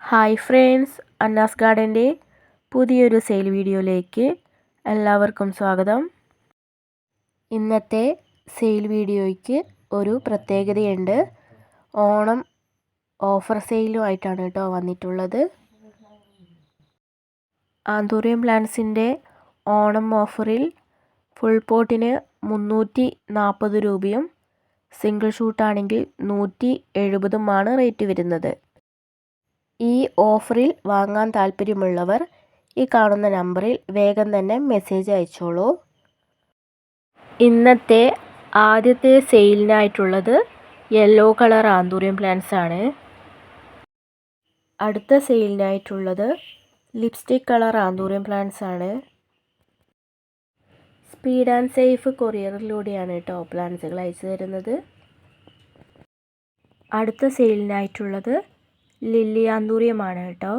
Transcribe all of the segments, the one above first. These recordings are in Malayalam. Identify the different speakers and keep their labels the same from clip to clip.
Speaker 1: ഹായ് ഫ്രണ്ട്സ്, അന്നാസ് ഗാർഡൻ്റെ പുതിയൊരു സെയിൽ വീഡിയോയിലേക്ക് എല്ലാവർക്കും സ്വാഗതം. ഇന്നത്തെ സെയിൽ വീഡിയോയ്ക്ക് ഒരു പ്രത്യേകതയുണ്ട്. ഓണം ഓഫർ സെയിലുമായിട്ടാണ് കേട്ടോ വന്നിട്ടുള്ളത്. ആന്തൂറിയം പ്ലാന്റ്സിൻ്റെ ഓണം ഓഫറിൽ ഫുൾ പോട്ടിന് 340 രൂപയും സിംഗിൾ ഷൂട്ടാണെങ്കിൽ 170 റേറ്റ് വരുന്നത്. ഈ ഓഫറിൽ വാങ്ങാൻ താല്പര്യമുള്ളവർ ഈ കാണുന്ന നമ്പറിൽ വേഗം തന്നെ മെസ്സേജ് അയച്ചോളൂ. ഇന്നത്തെ ആദ്യത്തെ സെയിലിനായിട്ടുള്ളത് യെല്ലോ കളർ ആന്തൂറിയം പ്ലാന്റ്സ് ആണ്. അടുത്ത സെയിലിനായിട്ടുള്ളത് ലിപ്സ്റ്റിക് കളർ ആന്തൂറിയം പ്ലാന്റ്സ് ആണ്. സ്പീഡ് ആൻഡ് സേഫ് കൊറിയറിലൂടെയാണ് കേട്ടോ പ്ലാന്റ്സുകൾ അയച്ചു തരുന്നത്. അടുത്ത സെയിലിനായിട്ടുള്ളത് ലില്ലി ആന്തൂറിയമാണ് കേട്ടോ.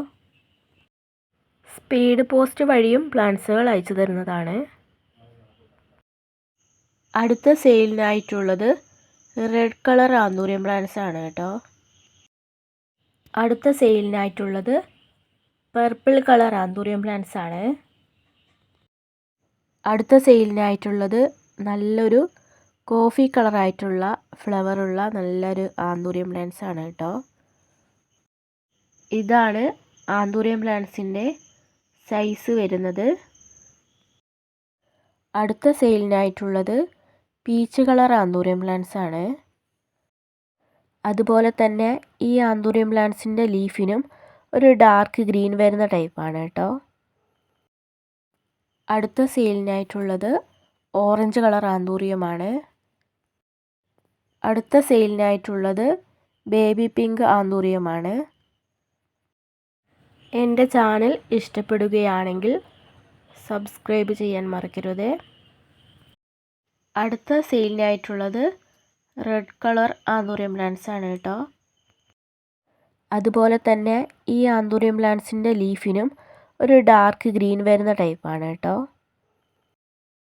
Speaker 1: സ്പീഡ് പോസ്റ്റ് വഴിയും പ്ലാന്റ്സുകൾ അയച്ചു തരുന്നതാണ്. അടുത്ത സെയിലിനായിട്ടുള്ളത് റെഡ് കളർ ആന്തൂറിയം പ്ലാന്റ്സ് ആണ് കേട്ടോ. അടുത്ത സെയിലിനായിട്ടുള്ളത് പർപ്പിൾ കളർ ആന്തൂറിയം പ്ലാന്റ്സ് ആണ്. അടുത്ത സെയിലിനായിട്ടുള്ളത് നല്ലൊരു കോഫി കളറായിട്ടുള്ള ഫ്ലവറുള്ള നല്ലൊരു ആന്തൂറിയം പ്ലാന്റ്സ് ആണ് കേട്ടോ. ഇതാണ് ആന്തൂറിയം പ്ലാന്റ്സിൻ്റെ സൈസ് വരുന്നത്. അടുത്ത സെയിലിനായിട്ടുള്ളത് പീച്ച് കളർ ആന്തൂറിയം പ്ലാന്റ്സ് ആണ്. അതുപോലെ തന്നെ ഈ ആന്തൂറിയം പ്ലാന്റ്സിൻ്റെ ലീഫിനും ഒരു ഡാർക്ക് ഗ്രീൻ വരുന്ന ടൈപ്പാണ് കേട്ടോ. അടുത്ത സെയിലിനായിട്ടുള്ളത് ഓറഞ്ച് കളർ ആന്തൂറിയമാണ്. അടുത്ത സെയിലിനായിട്ടുള്ളത് ബേബി പിങ്ക് ആന്തൂറിയമാണ്. എൻ്റെ ചാനൽ ഇഷ്ടപ്പെടുകയാണെങ്കിൽ സബ്സ്ക്രൈബ് ചെയ്യാൻ മറക്കരുത്. അടുത്ത സെയിലിനായിട്ടുള്ളത് റെഡ് കളർ ആന്തൂറിയം പ്ലാന്റ്സ് ആണ് കേട്ടോ. അതുപോലെ തന്നെ ഈ ആന്തൂറിയം പ്ലാന്റ്സിൻ്റെ ലീഫിനും ഒരു ഡാർക്ക് ഗ്രീൻ വരുന്ന ടൈപ്പാണ് കേട്ടോ.